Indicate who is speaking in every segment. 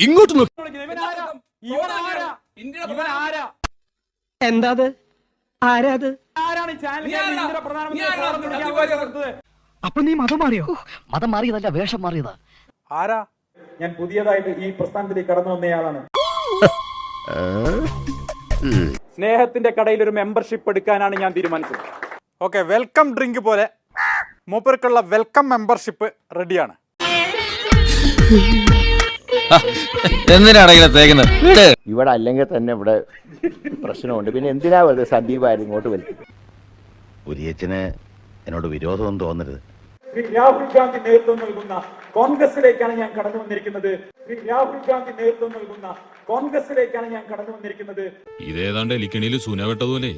Speaker 1: ഇങ്ങോട്ട് നോക്ക്.
Speaker 2: എന്താ ആരാത്? അപ്പൊ നീ മതം മാറിയോ?
Speaker 3: മതം മാറിയതല്ല, വേഷം മാറിയതാ.
Speaker 4: ആരാ?
Speaker 5: ഞാൻ പുതിയതായിട്ട് ഈ പ്രസ്ഥാനത്തിലേക്ക് കടന്നു വന്നയാളാണ്. സ്നേഹത്തിന്റെ കടയിൽ ഒരു മെമ്പർഷിപ്പ് എടുക്കാനാണ് ഞാൻ തീരുമാനിച്ചത്.
Speaker 4: ഓക്കെ, വെൽക്കം ഡ്രിങ്ക് പോലെ മൂപ്പർക്കുള്ള വെൽക്കം മെമ്പർഷിപ്പ് റെഡിയാണ്.
Speaker 1: എന്തിനാണ് ഇങ്ങനെ തേക്കുന്നത്?
Speaker 6: ഇവിടെ അല്ലെങ്കിൽ തന്നെ ഇവിടെ പ്രശ്നമുണ്ട്. പിന്നെ എന്തിനാ വെറുതെ സന്ദീപായിരുന്നു ഇങ്ങോട്ട് വലിക്കും?
Speaker 7: പുരിയച്ചന് എന്നോട് വിരോധമൊന്നും തോന്നരുത്.
Speaker 5: ശ്രീ രാഹുൽ ഗാന്ധി നേതൃത്വം നൽകുന്ന കോൺഗ്രസിലേക്കാണ് ഞാൻ കടന്നു വന്നിരിക്കുന്നത്. ശ്രീ രാഹുൽ ഗാന്ധി നേതൃത്വം നൽകുന്ന കോൺഗ്രസിലേക്കാണ് ഞാൻ കടന്നു വന്നിരിക്കുന്നത്.
Speaker 1: ഇതേതാണ്ട് എലിക്കണിയിൽ സുന വെട്ടതുപോലെ.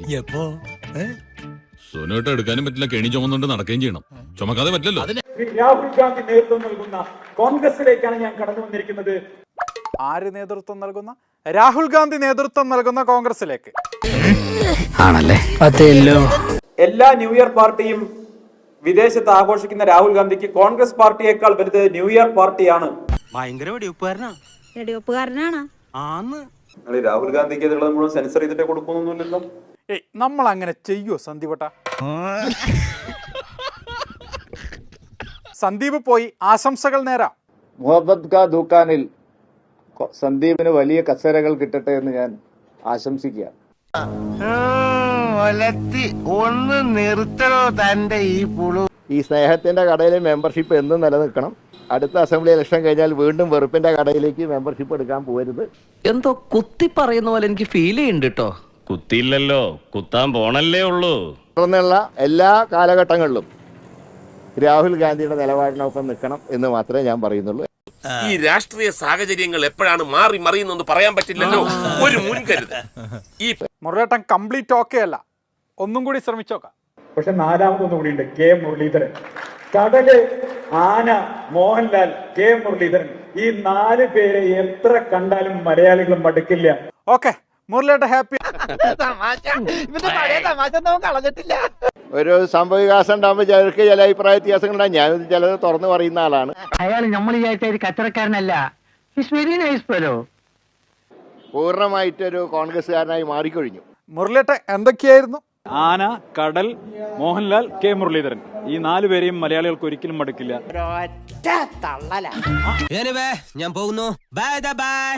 Speaker 1: സുന വെട്ട എടുക്കാനും പറ്റില്ല, കെണി ചുമന്നുകൊണ്ട് നടക്കുകയും ചെയ്യണം. ചുമക്കാതെ പറ്റില്ലല്ലോ.
Speaker 5: ശ്രീ രാഹുൽ ഗാന്ധി നേതൃത്വം നൽകുന്ന കോൺഗ്രസിലേക്കാണ് ഞാൻ കടന്നു വന്നിരിക്കുന്നത്.
Speaker 4: ആര് നേതൃത്വം നൽകുന്ന? രാഹുൽ ഗാന്ധി നേതൃത്വം നൽകുന്ന കോൺഗ്രസിലേക്ക്
Speaker 3: ആണല്ലേ?
Speaker 5: എല്ലാ ന്യൂ ഇയർ പാർട്ടിയും വിദേശത്ത് ആഘോഷിക്കുന്ന രാഹുൽ ഗാന്ധിക്ക് കോൺഗ്രസ് പാർട്ടിയേക്കാൾ വലുത് ന്യൂ ഇയർ പാർട്ടിയാണ്.
Speaker 8: ഭയങ്കര വെടിവെപ്പുകാരനാണ്.
Speaker 5: രാഹുൽ ഗാന്ധിക്ക് എതിരുള്ളത് മുഴുവൻ സെൻസർ ചെയ്തിട്ട് കൊടുക്കുന്നൊന്നുമില്ലല്ലോ.
Speaker 4: നമ്മൾ അങ്ങനെ ചെയ്യോ സന്ദീപേട്ട? സന്ദീപ് പോയി ആശംസകൾ നേരാം.
Speaker 6: മുഹബത്ത് കാ ദുക്കാനിൽ സന്ദീപിന് വലിയ കസേരകൾ കിട്ടട്ടെ എന്ന് ഞാൻ ആശംസിക്കുക.
Speaker 8: ഒന്ന് നിർത്തണോ തന്റെ ഈ പുളു?
Speaker 6: ഈ സ്നേഹത്തിന്റെ കടയിലെ മെമ്പർഷിപ്പ് എന്നും നിലനിൽക്കണം. അടുത്ത അസംബ്ലി ഇലക്ഷൻ കഴിഞ്ഞാൽ വീണ്ടും വെറുപ്പിന്റെ കടയിലേക്ക് മെമ്പർഷിപ്പ് എടുക്കാൻ പോകരുത്.
Speaker 3: എന്തോ കുത്തി പറയുന്ന പോലെ എനിക്ക് ഫീൽ ചെയ്യുന്നുണ്ട് കേട്ടോ.
Speaker 7: കുത്തിയില്ലല്ലോ, കുത്താൻ പോണല്ലേ ഉള്ളൂ.
Speaker 6: തുടർന്നുള്ള എല്ലാ കാലഘട്ടങ്ങളിലും രാഹുൽ ഗാന്ധിയുടെ നിലപാടിനൊപ്പം നിൽക്കണം എന്ന് മാത്രമേ ഞാൻ പറയുന്നുള്ളൂ.
Speaker 9: ഈ രാഷ്ട്രീയ സാഹചര്യങ്ങൾ എപ്പോഴാണ് മാറി മറിയുന്നെന്ന് പറയാൻ പറ്റില്ലല്ലോ. ഒരു മുൻകരുതൽ. ഈ
Speaker 4: മുരളേട്ടൻ കംപ്ലീറ്റ് ഓക്കെ അല്ല, ഒന്നും കൂടി ശ്രമിച്ചോക്കാം.
Speaker 5: പക്ഷെ നാലാമതൊന്നും കൂടിയുണ്ട്, കെ മുരളീധരൻ. കടല്, ആന, മോഹൻലാൽ, കെ മുരളീധരൻ, ഈ 4 പേരെ എത്ര കണ്ടാലും മലയാളികൾ മടുക്കില്ല.
Speaker 4: Okay, മുരളിയേട്ട happy.
Speaker 6: ഒരു സംഭവവികാസം ഉണ്ടാകുമ്പോൾ ചിലർക്ക് ചില അഭിപ്രായ വ്യത്യാസങ്ങളുണ്ടാകും. ഞാൻ ചിലത് തുറന്നു പറയുന്ന ആളാണ്.
Speaker 2: അയാൾ നമ്മൾ വിചാരിച്ച ഒരു കച്ചവടക്കാരനല്ല. Very nice fellow.
Speaker 6: പൂർണ്ണമായിട്ടൊരു കോൺഗ്രസ്സുകാരനായി മാറിക്കഴിഞ്ഞു.
Speaker 4: മുരളിയേട്ട എന്തൊക്കെയായിരുന്നു?
Speaker 5: ആന, കടൽ, മോഹൻലാൽ, കെ മുരളീധരൻ, ഈ 4 പേരെയും മലയാളികൾക്ക് ഒരിക്കലും മടുക്കില്ല.
Speaker 8: ഞാൻ പോകുന്നു. Bye bye.